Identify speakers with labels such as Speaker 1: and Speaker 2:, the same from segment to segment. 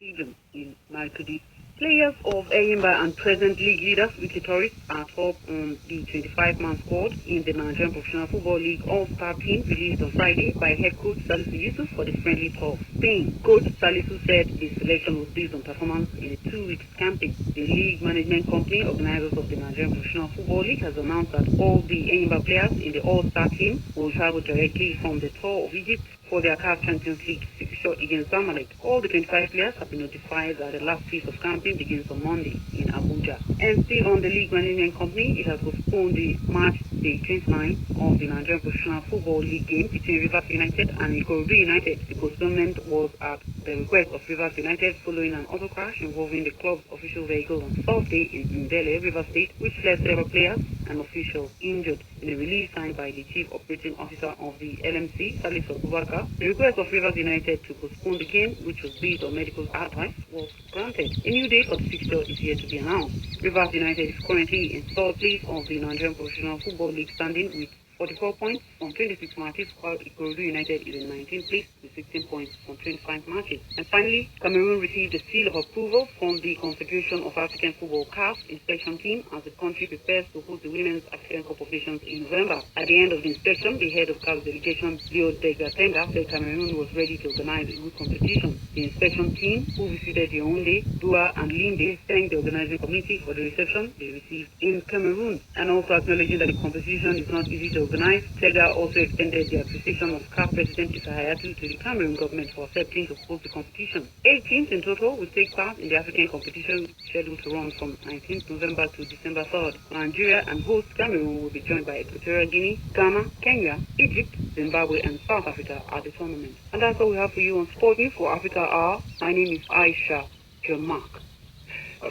Speaker 1: Stadium in Marikudi. Players of Eyimba and present league leaders Wiki Tourists are top on the 25-man squad in the Nigerian Professional Football League All-Star team released on Friday by head coach Salisu Yusuf for the friendly tour of Spain. Coach Salisu said the selection was based on performance in a 2-week campaign. The league management company, organizers of the Nigerian Professional Football League, has announced that all the Eyimba players in the All-Star team will travel directly from the tour of Egypt for their CAF Champions League fixture against Zamalek. All the 25 players have been notified that the last phase of camping begins on Monday in Abuja. And still on the league management company, it has postponed the March the 29th of the Nigerian Professional Football League game between Rivers United and Ikorodu United. The postponement was at the request of Rivers United following an auto crash involving the club's official vehicle on Thursday in Ndele, Rivers State, which left several players and officials injured. In a release signed by the Chief Operating Officer of the LMC, Salisu Abubakar, the request of Rivers United to postpone the game, which was based on medical advice, was granted. A new date for the fixture is yet to be announced. Rivers United is currently in third place of the Nigerian Professional Football League standing with 44 points from 26 matches, while Ikorodu United is in 19th place with 16 points from 25 matches. And finally, Cameroon received a seal of approval from the Confederation of African Football CAF inspection team as the country prepares to host the Women's African Cup of Nations in November. At the end of the inspection, the head of CAF's delegation, Leo Degatenga, said Cameroon was ready to organize a good competition. The inspection team, who visited Yaoundé, Doua, and Linde, thanked the organizing committee for the reception they received in Cameroon, and also acknowledging that the competition is not easy to organize. TEGA also extended the appreciation of CAF President Issa Hayatou to the Cameroon government for accepting to host the competition. 8 teams in total will take part in the African competition scheduled to run from 19th November to December 3rd. Nigeria and host Cameroon will be joined by Equatorial Guinea, Ghana, Kenya, Egypt, Zimbabwe, and South Africa at the tournament. And that's all we have for you on Sport News for Africa Hour. My name is Aisha Jamak.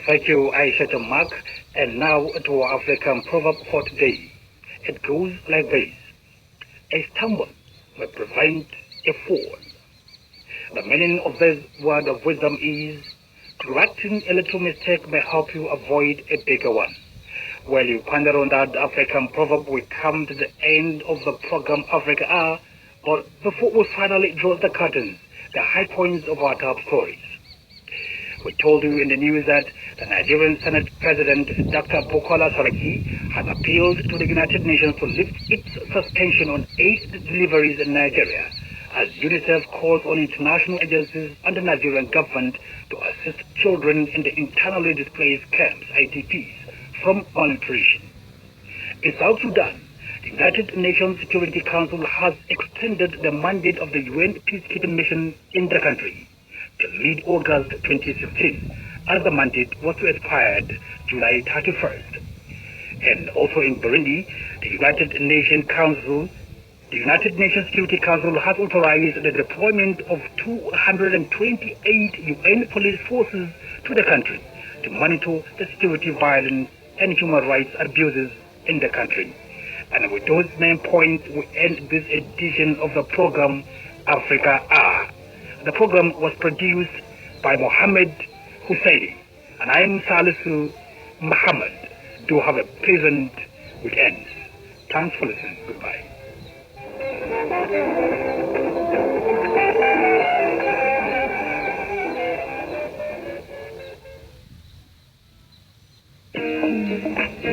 Speaker 2: Thank you, Aisha Jamak. And now to our African proverb for today. It goes like this: a stumble may prevent a fall. The meaning of this word of wisdom is, correcting a little mistake may help you avoid a bigger one. While you ponder on that African proverb, we come to the end of the program Africa Hour. But before we finally draw the curtains, the high points of our top stories. We told you in the news that the Nigerian Senate President, Dr. Bukola Saraki, has appealed to the United Nations to lift its suspension on aid deliveries in Nigeria, as UNICEF calls on international agencies and the Nigerian government to assist children in the internally displaced camps, ITPs, from malnutrition. In South Sudan, the United Nations Security Council has extended the mandate of the UN peacekeeping mission in the country till mid-August 2016, as the mandate was to expire July 31st. And also in Burundi, the United Nations Security Council has authorized the deployment of 228 UN police forces to the country to monitor the security violence and human rights abuses in the country. And with those main points, we end this edition of the program Africa Hour. The program was produced by Mohammed Husseini, and I'm Salisu Muhammad. Do have a pleasant weekend. Thanks for listening. Goodbye.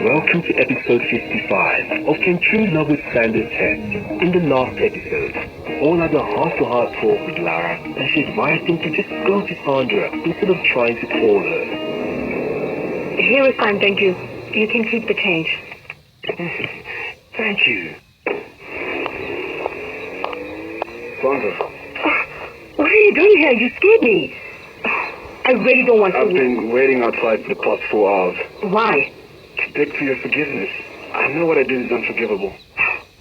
Speaker 3: Welcome to episode 55 of Can True Love Withstand the Test. In the last episode, all had a heart-to-heart talk with Lara, and she advised him to just go to Sandra instead of trying to call her.
Speaker 4: Here is time, thank you. You can keep the change.
Speaker 3: Thank you.
Speaker 4: Sandra. What are you doing here? You scared me. I really don't want to...
Speaker 5: I've been waiting outside for the past 4 hours.
Speaker 4: Why?
Speaker 5: To beg for your forgiveness. I know what I did is unforgivable.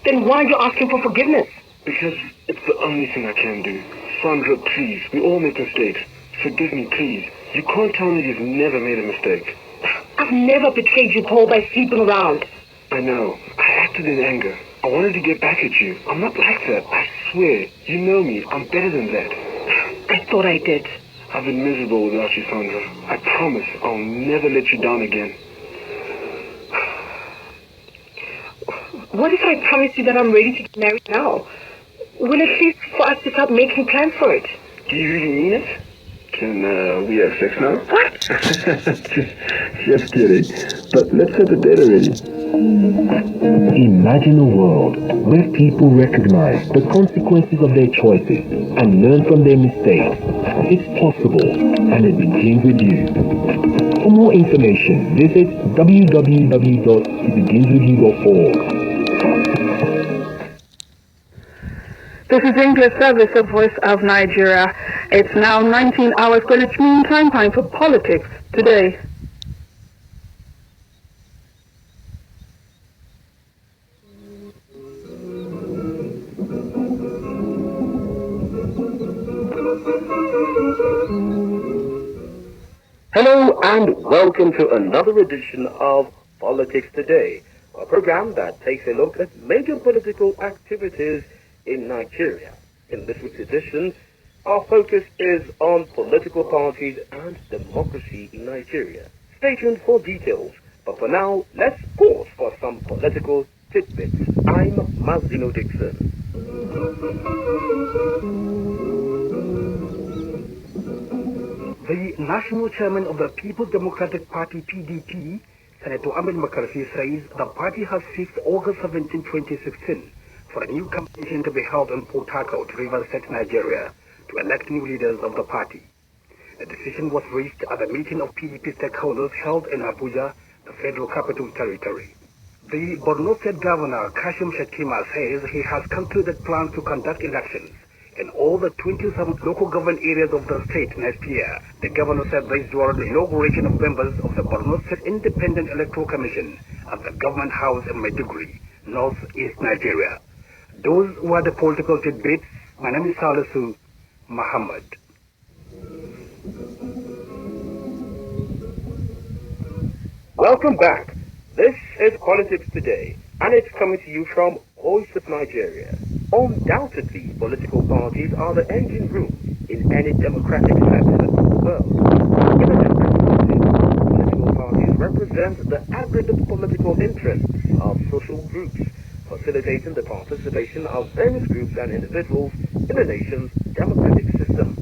Speaker 4: Then why are you asking for forgiveness?
Speaker 5: Because it's the only thing I can do. Sandra, please. We all make mistakes. Forgive me, please. You can't tell me you've never made a mistake.
Speaker 4: I've never betrayed you, Paul, by sleeping around.
Speaker 5: I know. I acted in anger. I wanted to get back at you. I'm not like that. I swear. You know me. I'm better than that.
Speaker 4: I thought I did.
Speaker 5: I've been miserable without you, Sandra. I promise I'll never let you down again.
Speaker 4: What if I promise you that I'm ready to get married now? Will it be for us to start making plans for it?
Speaker 5: Do you really mean it? Can we have sex now?
Speaker 4: What?
Speaker 3: Just kidding. But let's set the date already. Imagine a world where people recognize the consequences of their choices and learn from their mistakes. It's possible, and it begins with you. For more information, visit www.itbeginswithyou.org.
Speaker 1: This is English Service, the Voice of Nigeria. It's now 19 hours Greenwich Mean Time for politics today.
Speaker 6: Hello and welcome to another edition of Politics Today, a program that takes a look at major political activities in Nigeria. In this week's edition, our focus is on political parties and democracy in Nigeria. Stay tuned for details, but for now, let's pause for some political tidbits. I'm Mazino Dixon.
Speaker 2: The national chairman of the People's Democratic Party, PDP, Senator Ahmed McCarthy, says the party has fixed August 17, 2016 for a new campaign to be held in Port Harcourt, Rivers State, Nigeria, to elect new leaders of the party. The decision was reached at a meeting of PDP stakeholders held in Abuja, the Federal Capital Territory. The Borno State Governor, Kashim Shettima, says he has concluded plans to conduct elections in all the 27 local government areas of the state next year. The governor said this during the inauguration of members of the Borno State Independent Electoral Commission at the Government House in Maiduguri, northeast Nigeria. Those were the political tidbits. My name is Salisu Muhammad.
Speaker 6: Welcome back. This is Politics Today, and it's coming to you from Voice of Nigeria. Undoubtedly, political parties are the engine room in any democratic sector of the world. In a democracy, political parties represent the aggregate political interests of social groups, facilitating the participation of various groups and individuals in the nation's democratic system.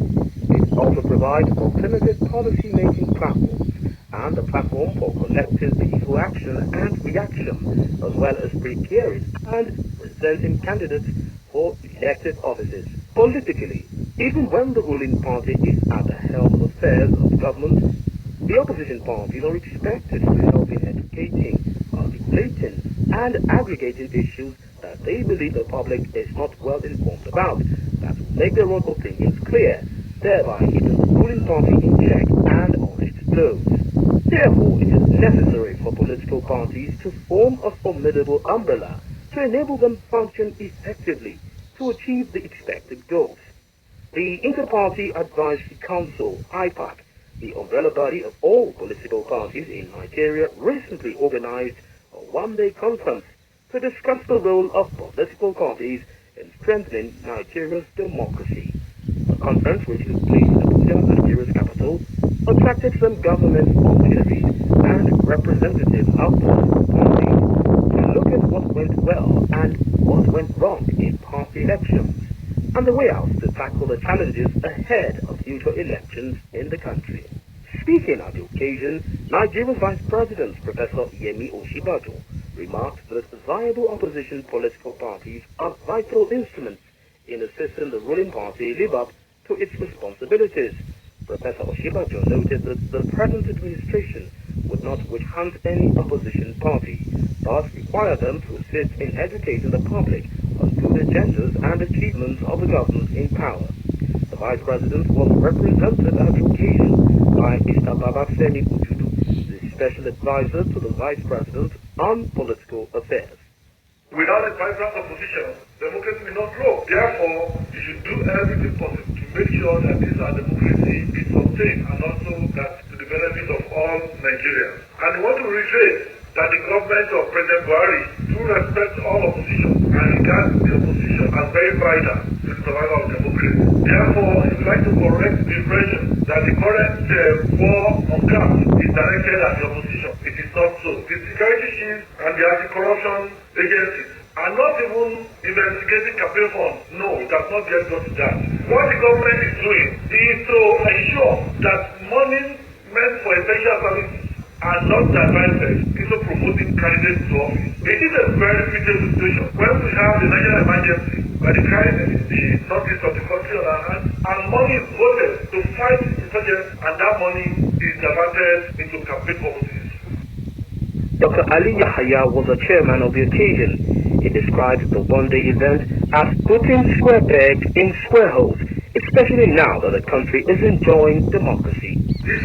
Speaker 6: It also provides alternative policy-making platforms and a platform for collective peaceful action and reaction, as well as preparing and presenting candidates for elected offices. Politically, even when the ruling party is at the helm of affairs of government, the opposition parties are expected to help in educating, articulating, and aggregating issues that they believe the public is not well informed about, that will make their own opinions clear, thereby keeping the ruling party in check and on its toes. Therefore, it is necessary for political parties to form a formidable umbrella to enable them to function effectively to achieve the expected goals. The Inter-Party Advisory Council, IPAC, the umbrella body of all political parties in Nigeria, recently organized a one-day conference to discuss the role of political parties in strengthening Nigeria's democracy. The conference, which took place in Abuja, Nigeria's capital, attracted some government functionaries and representatives of political parties to look at what went well and what went wrong in past elections, and the way out to tackle the challenges ahead of future elections in the country. Speaking at the occasion, Nigeria's Vice President, Professor Yemi Oshibajo, remarked that viable opposition political parties are vital instruments in assisting the ruling party live up to its responsibilities. Professor Oshibajo noted that the present administration would not withhold any opposition party, but require them to assist in educating the public on good agendas and achievements of the government in power. The Vice President was represented at the occasion by Mr. Babafemi Ujudu, the Special Advisor to the Vice President on Political Affairs.
Speaker 7: Without a vibrant opposition, democracy will not grow. Therefore, you should do everything possible to make sure that this democracy is sustained and also that to the benefit of all Nigerians. And we want to reiterate that the government of President Buhari do respect all opposition and regard the opposition as very vital to the survival of democracy. Therefore, we would like to correct the impression that the current war on ground is directed at the opposition. It is not so. The security chiefs and the anti-corruption agencies and not even investigating campaign funds. No, it has not yet got to that. What the government is doing is to ensure that money meant for essential services are not diverted into promoting candidates to office. It is a very pitiable situation when we have the national emergency by the crisis in the northeast of the country on our hands, and money is voted to fight insurgents, and that money is diverted into campaign purposes.
Speaker 6: Dr. Ali Yahya was the chairman of the occasion. He described the one-day event as putting square pegs in square holes, especially now that the country is enjoying democracy.
Speaker 7: This